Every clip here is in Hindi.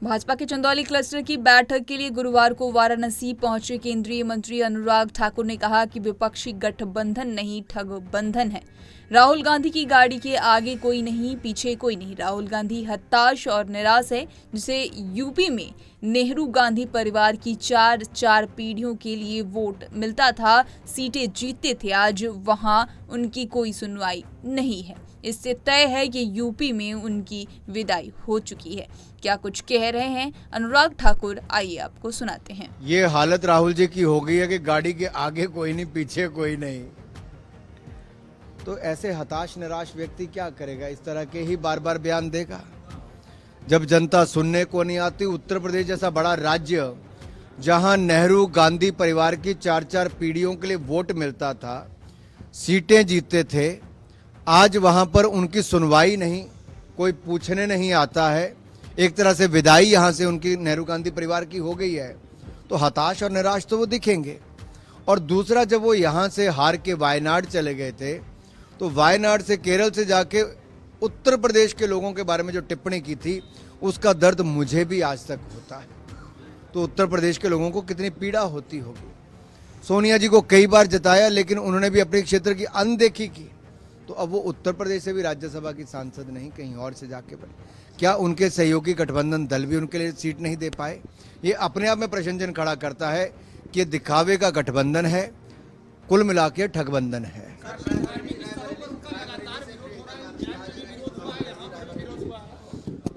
भाजपा के चंदौली क्लस्टर की बैठक के लिए गुरुवार को वाराणसी पहुंचे केंद्रीय मंत्री अनुराग ठाकुर ने कहा कि विपक्षी गठबंधन नहीं, ठगबंधन है। राहुल गांधी की गाड़ी के आगे कोई नहीं, पीछे कोई नहीं। राहुल गांधी हताश और निराश है। जिसे यूपी में नेहरू गांधी परिवार की चार पीढ़ियों के लिए वोट मिलता था, सीटें जीतते थे, आज वहां उनकी कोई सुनवाई नहीं है। इससे तय है कि यूपी में उनकी विदाई हो चुकी है। क्या कुछ कह रहे हैं अनुराग ठाकुर, आइए आपको सुनाते हैं। ये हालत राहुल जी की हो गई है कि गाड़ी के आगे कोई नहीं, पीछे कोई नहीं। तो ऐसे हताश निराश व्यक्ति क्या करेगा? इस तरह के ही बार बार बयान देगा। जब जनता सुनने को नहीं आती, उत्तर प्रदेश जैसा बड़ा राज्य जहां नेहरू गांधी परिवार की चार पीढ़ियों के लिए वोट मिलता था, सीटें जीतते थे, आज वहां पर उनकी सुनवाई नहीं, कोई पूछने नहीं आता है। एक तरह से विदाई यहां से उनकी नेहरू गांधी परिवार की हो गई है। तो हताश और निराश तो वो दिखेंगे। और दूसरा, जब वो यहां से हार के वायनाड चले गए थे, तो वायनाड से केरल से जाके उत्तर प्रदेश के लोगों के बारे में जो टिप्पणी की थी, उसका दर्द मुझे भी आज तक होता है। तो उत्तर प्रदेश के लोगों को कितनी पीड़ा होती होगी। सोनिया जी को कई बार जताया, लेकिन उन्होंने भी अपने क्षेत्र की अनदेखी की। तो अब वो उत्तर प्रदेश से भी राज्यसभा की सांसद नहीं, कहीं और से जाके बने। क्या उनके सहयोगी गठबंधन दल भी उनके लिए सीट नहीं दे पाए? ये अपने आप में प्रश्नचिन्ह खड़ा करता है कि दिखावे का गठबंधन है, कुल मिला के ठगबंधन है।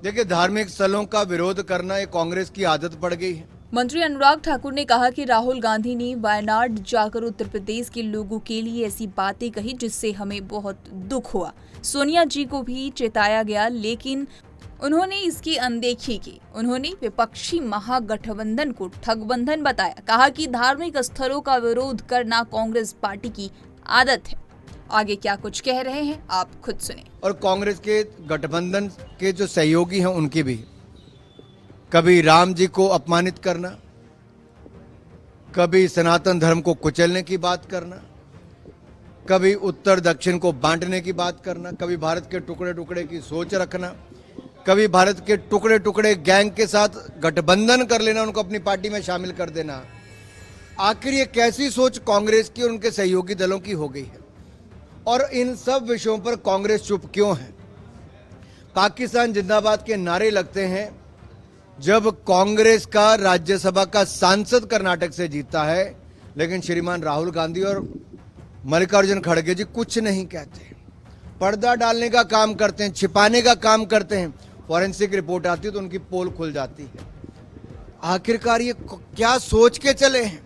देखिए, धार्मिक स्थलों का विरोध करना ये कांग्रेस की आदत पड़ गई है। मंत्री अनुराग ठाकुर ने कहा कि राहुल गांधी ने वायनाड जाकर उत्तर प्रदेश के लोगों के लिए ऐसी बातें कही जिससे हमें बहुत दुख हुआ। सोनिया जी को भी चेताया गया, लेकिन उन्होंने इसकी अनदेखी की। उन्होंने विपक्षी महागठबंधन को ठगबंधन बताया। कहा कि धार्मिक स्थलों का विरोध करना कांग्रेस पार्टी की आदत है। आगे क्या कुछ कह रहे हैं आप खुद सुने। और कांग्रेस के गठबंधन के जो सहयोगी हैं उनकी भी, कभी राम जी को अपमानित करना, कभी सनातन धर्म को कुचलने की बात करना, कभी उत्तर दक्षिण को बांटने की बात करना, कभी भारत के टुकड़े टुकड़े की सोच रखना, कभी भारत के टुकड़े टुकड़े गैंग के साथ गठबंधन कर लेना, उनको अपनी पार्टी में शामिल कर देना। आखिर ये कैसी सोच कांग्रेस की और उनके सहयोगी दलों की हो गई है? और इन सब विषयों पर कांग्रेस चुप क्यों है? पाकिस्तान जिंदाबाद के नारे लगते हैं जब कांग्रेस का राज्यसभा का सांसद कर्नाटक से जीतता है, लेकिन श्रीमान राहुल गांधी और मल्लिकार्जुन खड़गे जी कुछ नहीं कहते, पर्दा डालने का काम करते हैं, छिपाने का काम करते हैं। फॉरेंसिक रिपोर्ट आती है तो उनकी पोल खुल जाती है। आखिरकार ये क्या सोच के चले हैं?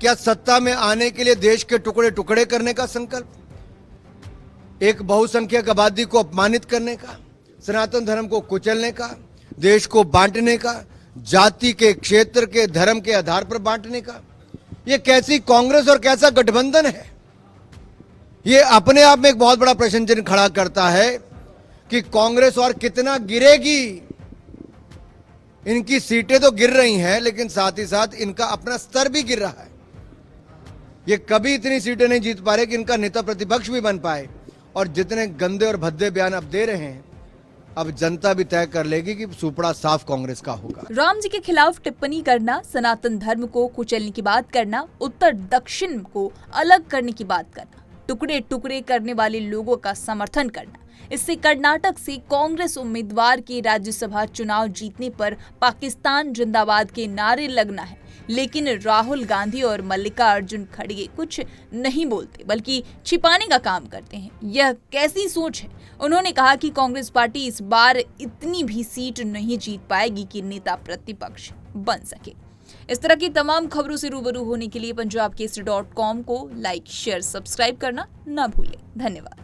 क्या सत्ता में आने के लिए देश के टुकड़े टुकड़े करने का संकल्प, एक बहुसंख्यक आबादी को अपमानित करने का, सनातन धर्म को कुचलने का, देश को बांटने का, जाति के, क्षेत्र के, धर्म के आधार पर बांटने का? ये कैसी कांग्रेस और कैसा गठबंधन है? ये अपने आप में एक बहुत बड़ा प्रश्न चिन्ह खड़ा करता है कि कांग्रेस और कितना गिरेगी। इनकी सीटें तो गिर रही हैं, लेकिन साथ ही साथ इनका अपना स्तर भी गिर रहा है। ये कभी इतनी सीटें नहीं जीत पा रहे कि इनका नेता प्रतिपक्ष भी बन पाए। और जितने गंदे और भद्दे बयान अब दे रहे हैं, अब जनता भी तय कर लेगी कि सुपड़ा साफ कांग्रेस का होगा। राम जी के खिलाफ टिप्पणी करना, सनातन धर्म को कुचलने की बात करना, उत्तर दक्षिण को अलग करने की बात करना, टुकड़े टुकड़े करने वाले लोगों का समर्थन करना, इससे कर्नाटक से कांग्रेस उम्मीदवार के राज्यसभा चुनाव जीतने पर पाकिस्तान जिंदाबाद के नारे लगना है। लेकिन राहुल गांधी और मल्लिकार्जुन खड़गे कुछ नहीं बोलते, बल्कि छिपाने का काम करते हैं। यह कैसी सोच है? उन्होंने कहा कि कांग्रेस पार्टी इस बार इतनी भी सीट नहीं जीत पाएगी कि नेता प्रतिपक्ष बन सके। इस तरह की तमाम खबरों से रूबरू होने के लिए पंजाबकेसरी.com को लाइक, शेयर, सब्सक्राइब करना ना भूलें। धन्यवाद।